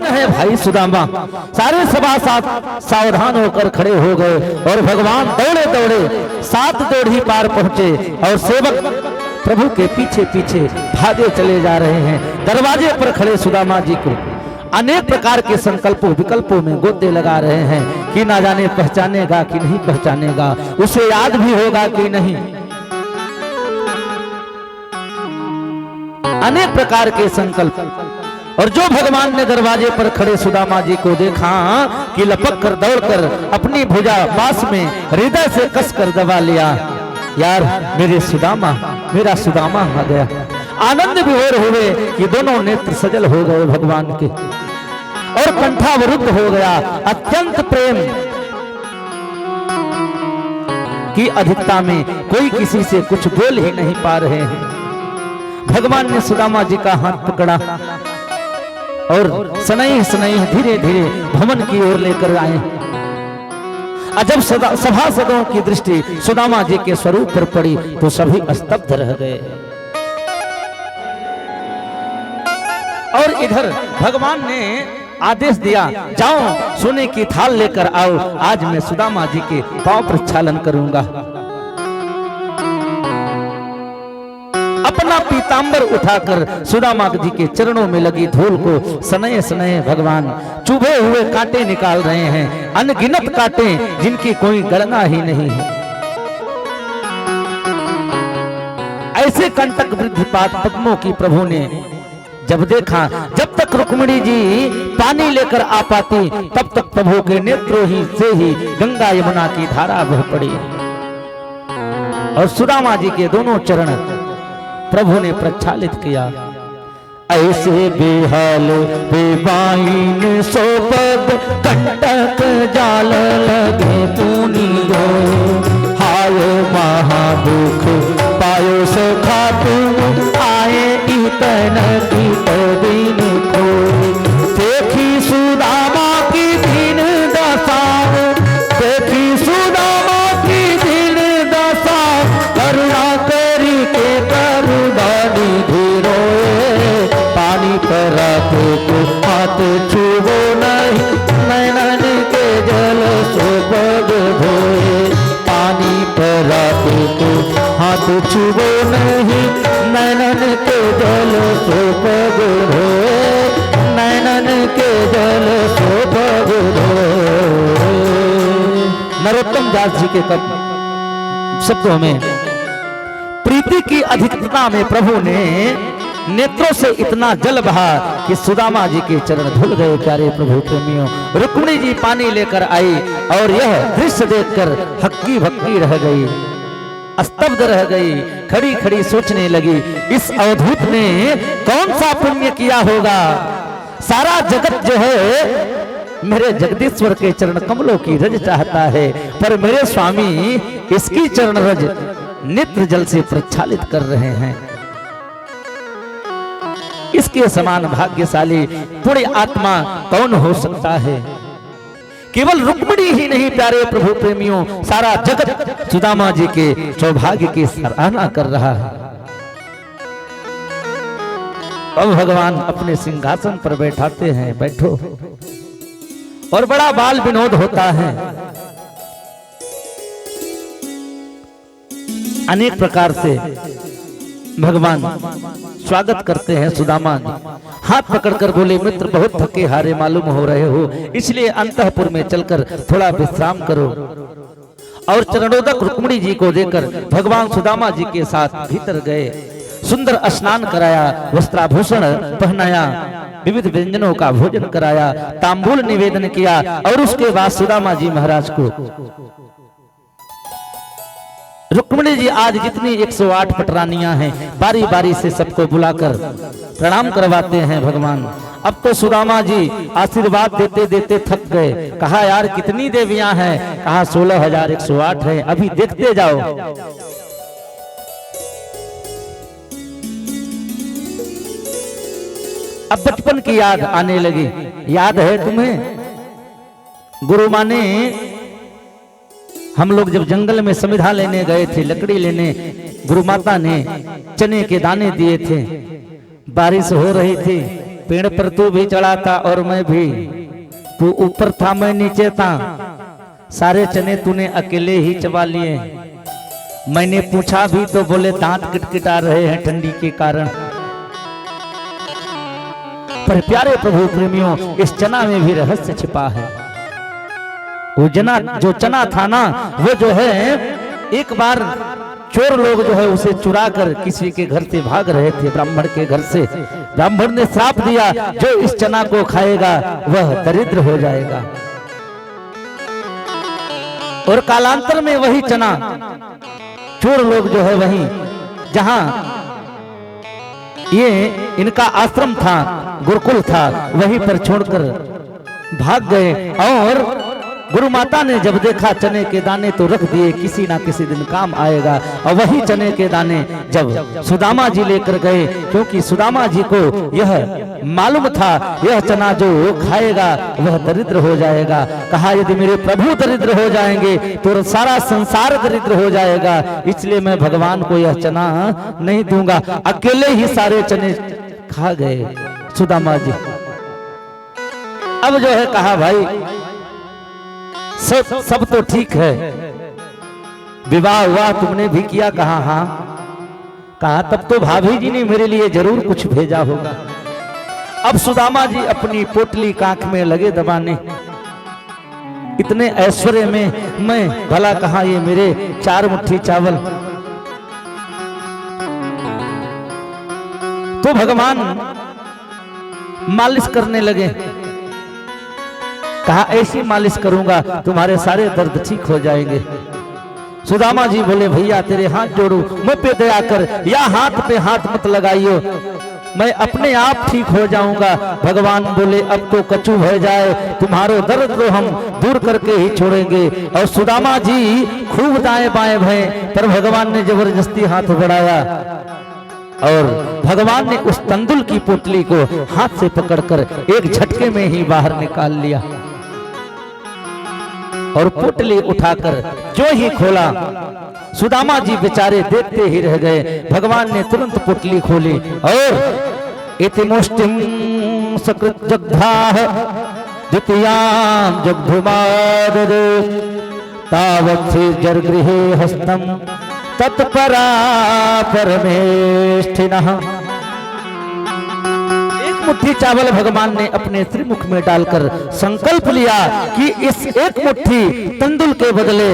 है भाई सुदामा। सारे सभासद सावधान होकर खड़े हो गए और भगवान दौड़े दौड़े 7 दौड़ी पार पहुंचे और सेवक प्रभु के पीछे पीछे भागे चले जा रहे हैं। दरवाजे पर खड़े सुदामा जी को अनेक प्रकार के संकल्पों विकल्पों में गोते लगा रहे हैं कि ना जाने पहचानेगा कि नहीं पहचानेगा, उसे याद भी होगा कि नहीं। अनेक प्रकार के संकल्प। और जो भगवान ने दरवाजे पर खड़े सुदामा जी को देखा कि लपक कर दौड़कर अपनी भुजा पास में हृदय से कसकर दबा लिया। यार मेरे सुदामा, मेरा सुदामा आ गया। आनंद विभोर हुए कि दोनों नेत्र सजल हो गए भगवान के और कंठावरुद्ध हो गया। अत्यंत प्रेम की अधिकता में कोई किसी से कुछ बोल ही नहीं पा रहे हैं। भगवान ने सुदामा जी का हाथ पकड़ा और सनई सनई धीरे धीरे भवन की ओर लेकर आए। जब सभासदों की दृष्टि सुदामा जी के स्वरूप पर पड़ी तो सभी स्तब्ध रह गए। और इधर भगवान ने आदेश दिया, जाओ सोने की थाल लेकर आओ, आज मैं सुदामा जी के पांव प्रक्षालन करूंगा। अपना पीतांबर उठाकर सुदामा जी के चरणों में लगी धूल को सनये सनये भगवान चुभे हुए कांटे निकाल रहे हैं। अनगिनत कांटे जिनकी कोई गणना ही नहीं है। ऐसे कंटक वृद्धिपात पद्मों की प्रभु ने जब देखा, जब तक रुक्मिणी जी पानी लेकर आ पाती तब तक प्रभु के नेत्रों ही से ही गंगा यमुना की धारा बह पड़ी और सुदामा जी के दोनों चरण प्रभु ने प्रक्षालित किया। ऐसे बेहाल बेबाइन सोपद कंटक जाल लगे पूनी गो, हाय महादुख पायो सखा तुम आए इतन इत दिन को। देखी सुदामा की दीन दशा, देखी सुदामा की दीन दशा, करुणा करी के करुणानी धीरोए। पानी पर को हाथ छुबो नहीं, नैनन के जल से पग धोए। पानी पर को हाथ छुबो नहीं, नैनन के जल से पग धोए। नैनन के जल से पग धोए। नरोत्तम दास जी के शब्दों में प्रीति की अधिकता में प्रभु ने नेत्रों से इतना जल बहा कि सुदामा जी के चरण धुल गए। प्यारे प्रभु प्रेमियों, रुक्मिणी जी पानी लेकर आई और यह दृश्य देखकर हक्की भक्की रह गई, स्तब्ध रह गई। खड़ी खड़ी सोचने लगी, इस अवधूत ने कौन सा पुण्य किया होगा। सारा जगत जो है मेरे जगदीश्वर के चरण कमलों की रज चाहता है, पर मेरे स्वामी इसकी चरण रज नेत्र जल से प्रक्षालित कर रहे हैं। इसके समान भाग्यशाली पूरी आत्मा कौन हो सकता है। केवल रुक्मिणी ही नहीं प्यारे प्रभु प्रेमियों, सारा जगत सुदामा जी के सौभाग्य की सराहना कर रहा है। अब भगवान अपने सिंहासन पर बैठाते हैं, बैठो। और बड़ा बाल विनोद होता है। अनेक प्रकार से भगवान स्वागत करते हैं सुदामा जी। हाथ पकड़कर बोले, मित्र बहुत थके हारे मालूम हो रहे हो, इसलिए अंतःपुर में चलकर थोड़ा विश्राम करो। और चरणोदक रुक्मिणी जी को देकर भगवान सुदामा जी के साथ भीतर गए। सुंदर स्नान कराया, वस्त्राभूषण पहनाया, विविध व्यंजनों का भोजन कराया, तांबूल निवेदन किया और उसके बाद सुदामा जी महाराज को रुक्मिणी जी आज जितनी 108 पटरानियां हैं बारी बारी से सबको बुलाकर प्रणाम करवाते हैं भगवान। अब तो सुदामा जी आशीर्वाद देते देते थक गए। कहा यार कितनी देवियां हैं, कहा 16,108 है, अभी देखते जाओ। अब बचपन की याद आने लगी। याद है तुम्हें गुरु माँ ने, हम लोग जब जंगल में समिधा लेने गए थे, लकड़ी लेने, गुरु माता ने चने के दाने दिए थे। बारिश हो रही थी, पेड़ पर तू भी चढ़ा था और मैं भी, तू ऊपर था मैं नीचे था, सारे चने तूने अकेले ही चबा लिए। मैंने पूछा भी तो बोले दांत किटकिटा रहे हैं ठंडी के कारण। पर प्यारे प्रभु प्रेमियों, इस चना में भी रहस्य छिपा है। वो जो चना था ना, वो जो है एक बार चोर लोग जो है उसे चुरा कर किसी के घर से भाग रहे थे, ब्राह्मण के घर से। ब्राह्मण ने श्राप दिया, जो इस चना को खाएगा वह दरिद्र हो जाएगा। और कालांतर में वही चना चोर लोग जो है वहीं जहां ये इनका आश्रम था, गुरुकुल था, वहीं पर छोड़कर भाग गए। और गुरु माता ने जब देखा चने के दाने तो रख दिए, किसी ना किसी दिन काम आएगा। और वही चने के दाने जब सुदामा जी लेकर गए, क्योंकि सुदामा जी को यह मालूम था यह चना जो खाएगा वह दरिद्र हो जाएगा। कहा यदि मेरे प्रभु दरिद्र हो जाएंगे तो सारा संसार दरिद्र हो जाएगा, इसलिए मैं भगवान को यह चना नहीं दूंगा। अकेले ही सारे चने खा गए सुदामा जी। अब जो है कहा भाई सब तो ठीक है, विवाह हुआ तुमने भी किया? कहा हाँ। कहा तब तो भाभी जी ने मेरे लिए जरूर कुछ भेजा होगा। अब सुदामा जी अपनी पोटली कांख में लगे दबाने, इतने ऐश्वर्य में मैं भला कहा ये मेरे 4 मुट्ठी चावल। तो भगवान मालिश करने लगे। कहा ऐसी मालिश करूंगा तुम्हारे सारे दर्द ठीक हो जाएंगे। सुदामा जी बोले भैया तेरे हाथ जोड़ू, मुझ पे दया कर, या हाथ पे हाथ मत लगाइयो, मैं अपने आप ठीक हो जाऊंगा। भगवान बोले अब तो कचू हो जाए, तुम्हारो दर्द तो हम दूर करके ही छोड़ेंगे। और सुदामा जी खूब दाएं बाएं भये, पर भगवान ने जबरदस्ती हाथ बढ़ाया और भगवान ने उस तंदुल की पोटली को हाथ से पकड़कर एक झटके में ही बाहर निकाल लिया। और पोटली उठाकर जो ही खोला, सुदामा जी बेचारे देखते ही रह गए। भगवान ने तुरंत पोटली खोली और इतिमुष्टिम सकृत जग्धाह द्वितीयां जग्धुमाददे तावत् जर्गृहे हस्तम तत्परा परमेष्ठिनः। मुट्ठी चावल भगवान ने अपने त्रिमुख में डालकर संकल्प लिया कि इस एक मुट्ठी तंदुल के बदले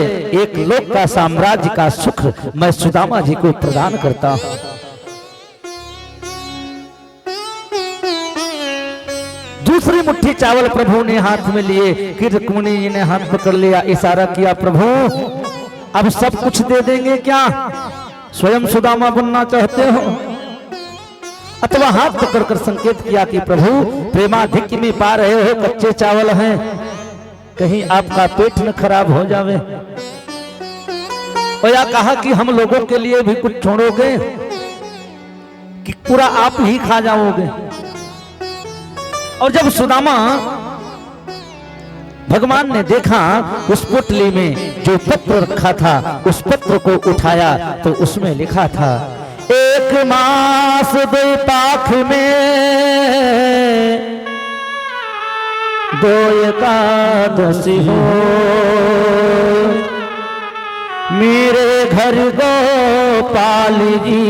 एक लोक का साम्राज्य का सुख मैं सुदामा जी को प्रदान करता हूं। दूसरी मुट्ठी चावल प्रभु ने हाथ में लिए कि रुक्मिणी जी ने हाथ पकड़ लिया, इशारा किया प्रभु अब सब कुछ दे देंगे क्या? स्वयं सुदामा बनना चाहते हो? अथवा हाथ पकड़कर संकेत किया कि प्रभु प्रेमाधिक्य में पा रहे हो, कच्चे चावल हैं, कहीं आपका पेट न खराब हो जावे। और या कहा कि हम लोगों के लिए भी कुछ छोड़ोगे कि पूरा आप ही खा जाओगे? और जब सुदामा भगवान ने देखा उस पोटली में जो पत्र रखा था, उस पत्र को उठाया तो उसमें लिखा था 1 मास 2 पाख में 2 एकादशी हो, मेरे घर गोपाल जी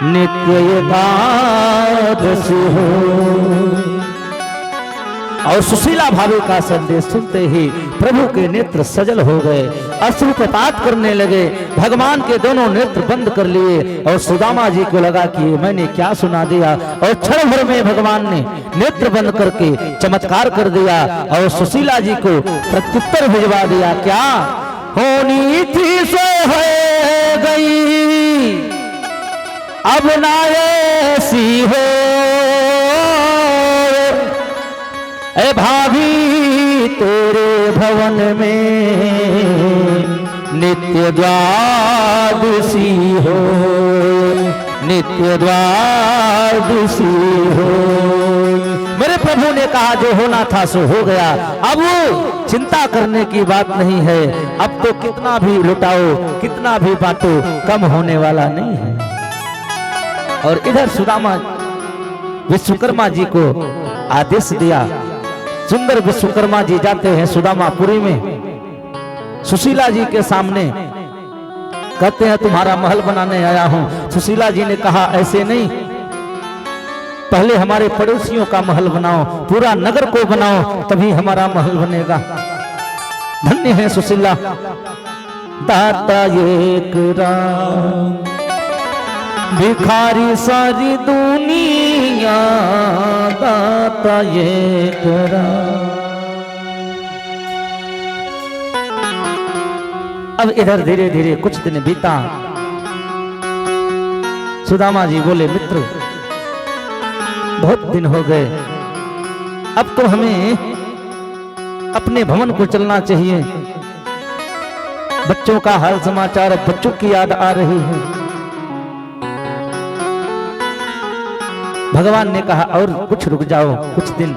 नित्य एकादशी हो। और सुशीला भाभी का संदेश सुनते ही प्रभु के नेत्र सजल हो गए, अश्रुपात करने लगे। भगवान के दोनों नेत्र बंद कर लिए और सुदामा जी को लगा कि मैंने क्या सुना दिया। और क्षण भर में भगवान ने नेत्र बंद करके चमत्कार कर दिया और सुशीला जी को प्रत्युत्तर भिजवा दिया, क्या होनी थी सो हो गई, अब ना ऐसी हो। ए भाभी तेरे भवन में नित्य द्वादशी हो, नित्य द्वादशी हो। मेरे प्रभु ने कहा जो होना था सो हो गया, अब चिंता करने की बात नहीं है। अब तो कितना भी लुटाओ, कितना भी बांटो, कम होने वाला नहीं है। और इधर सुदामा विश्वकर्मा जी को आदेश दिया। सुंदर विश्वकर्मा जी जाते हैं सुदामापुरी में, सुशीला जी के सामने कहते हैं तुम्हारा महल बनाने आया हूं। सुशीला जी ने कहा ऐसे नहीं, पहले हमारे पड़ोसियों का महल बनाओ, पूरा नगर को बनाओ, तभी हमारा महल बनेगा। धन्य है सुशीला। दाता एक राम भिखारी सारी दुनिया, दाता एक राम। अब इधर धीरे धीरे कुछ दिन बीता। सुदामा जी बोले मित्र बहुत दिन हो गए, अब तो हमें अपने भवन को चलना चाहिए। बच्चों का हाल समाचार, बच्चों की याद आ रही है। भगवान ने कहा और कुछ रुक जाओ कुछ दिन।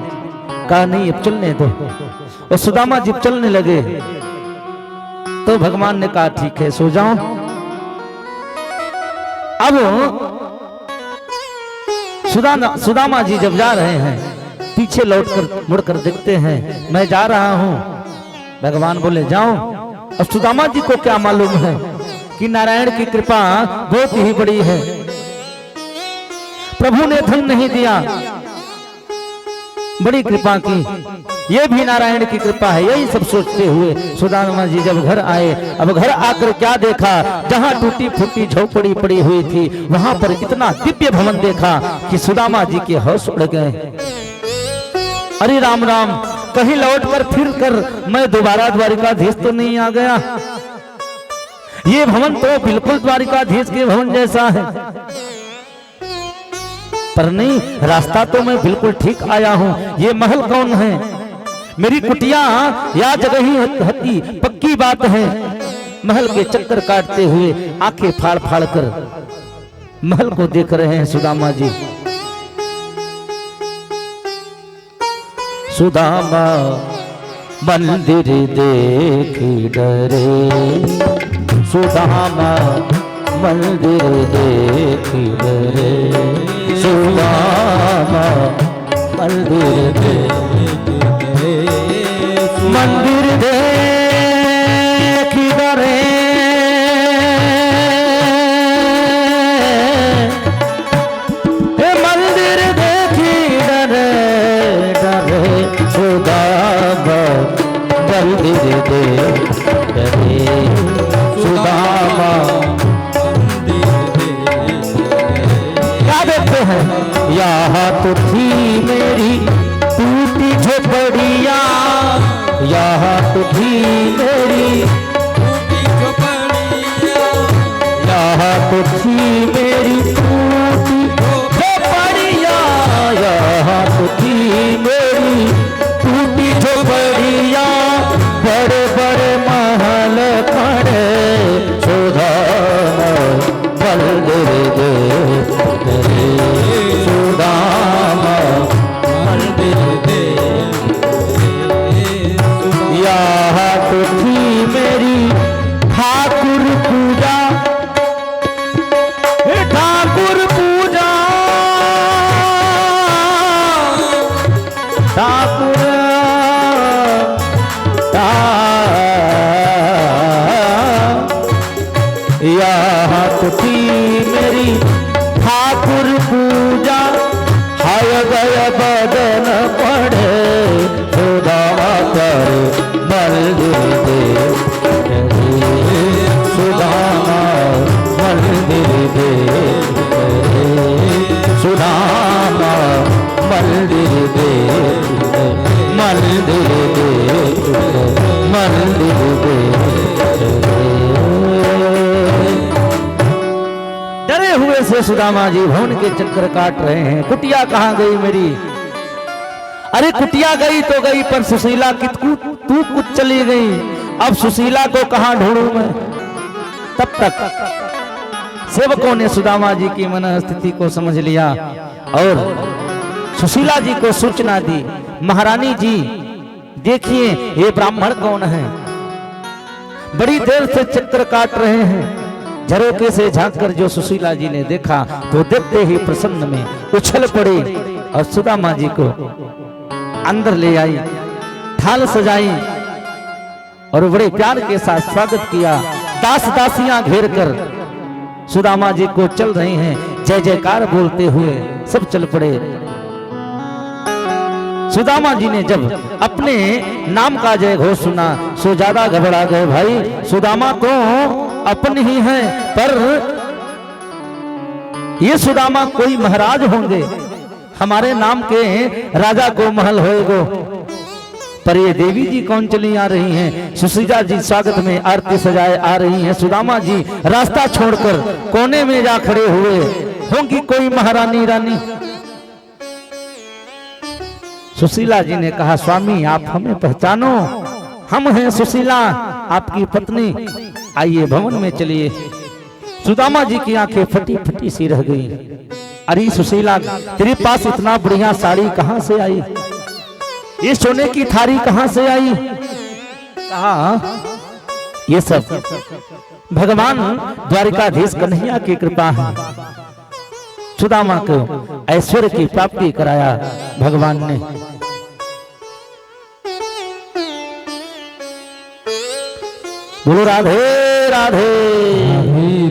कहा नहीं अब चलने दो। और सुदामा जी चलने लगे तो भगवान ने कहा ठीक है सो जाओ। अब सुदामा जी जब जा रहे हैं पीछे लौटकर मुड़कर देखते हैं मैं जा रहा हूं। भगवान बोले जाओ। अब सुदामा जी को क्या मालूम है कि नारायण की कृपा बहुत ही बड़ी है। प्रभु ने धन नहीं दिया, बड़ी कृपा की, ये भी नारायण की कृपा है। यही सब सोचते हुए सुदामा जी जब घर आए, अब घर आकर क्या देखा, जहां टूटी फूटी झोपड़ी पड़ी हुई थी वहां पर इतना दिव्य भवन देखा कि सुदामा जी के होश उड़ गए। अरे राम राम, कहीं लौट कर फिर कर मैं दोबारा द्वारिकाधीश तो नहीं आ गया। ये भवन तो बिल्कुल द्वारिकाधीश के भवन जैसा है, पर नहीं रास्ता तो मैं बिल्कुल ठीक आया हूं। ये महल कौन है? मेरी कुटिया या जगह ही हती पक्की बात है। महल के चक्कर काटते हुए आंखें फाड़ फाड़ कर महल को देख रहे हैं सुदामा जी। सुदामा मंदिर देखी डरे, सुदामा मंदिर देखी डरे, सुदामा मंदिर देखी डरे, मंदिर देखी डरे, मंदिर देखी डरे डरे, सुदामा मंदिर देखी डरे, सुदामा यहाँ तो थी मेरी टूटी झोपड़िया, यहाँ तो थी मेरी टूटी झोपड़िया, यहाँ तो थी मेरी टूटी झोपड़िया, यहाँ तो थी मेरी टूटी झोपड़िया, बड़े बड़े महल खड़े, सुदामा मंदिर देखी डरे, सुदामा मंदिर देखी, यहाँ तो थी मेरी ठाकुर पूजा, ठाकुर पूजा, ठाकुर यहाँ तो थी मेरी ठाकुर पूजा, हाय गय बदन पड़े, सुदामा कर मंदिर देखी, सुदामा मंदिर देखी, सुदामा मंदिर देखी, मंदिर देखी, मंदिर देखी। डरे हुए से सुदामा जी भवन के चक्कर काट रहे हैं। कुटिया कहाँ गई मेरी? अरे कुटिया गई तो गई, पर सुशीला कितकू तू कुछ चली गई। अब सुशीला को कहाँ ढूंढूं मैं? तब तक सेवकों ने सुदामा जी की मन स्थिति को समझ लिया और सुशीला जी को सूचना दी, महारानी जी देखिए ये ब्राह्मण कौन है, बड़ी देर से चक्कर काट रहे हैं, झरोके से झांककर जो सुशीला जी ने देखा तो देखते ही प्रसन्न में उछल पड़ी और सुदामा जी को अंदर ले आई, थाल सजाई और बड़े प्यार के साथ स्वागत किया। दास दासियां घेर कर सुदामा जी को चल रही हैं, जय जयकार बोलते हुए सब चल पड़े। सुदामा जी ने जब अपने नाम का जय घोष सुना सो ज्यादा घबरा गए। भाई सुदामा तो अपने ही हैं, पर ये सुदामा कोई महाराज होंगे, हमारे नाम के राजा को महल होएगो, पर ये देवी जी कौन चली आ रही हैं। सुशीला जी स्वागत में आरती सजाए आ रही हैं। सुदामा जी रास्ता छोड़कर कोने में जा खड़े हुए, होंगी कोई महारानी रानी। सुशीला जी ने कहा, स्वामी आप हमें पहचानो, हम हैं सुशीला आपकी पत्नी, आइए भवन में चलिए। सुदामा जी की आंखें फटी फटी सी रह गई। अरे सुशीला, तेरे पास इतना बढ़िया साड़ी कहां से आई, ये सोने की थारी कहां से आई? कहा ये सब भगवान द्वारिकाधीश कन्हैया की कृपा है। सुदामा को ऐश्वर्य की प्राप्ति कराया भगवान ने। बोलो राधे राधे।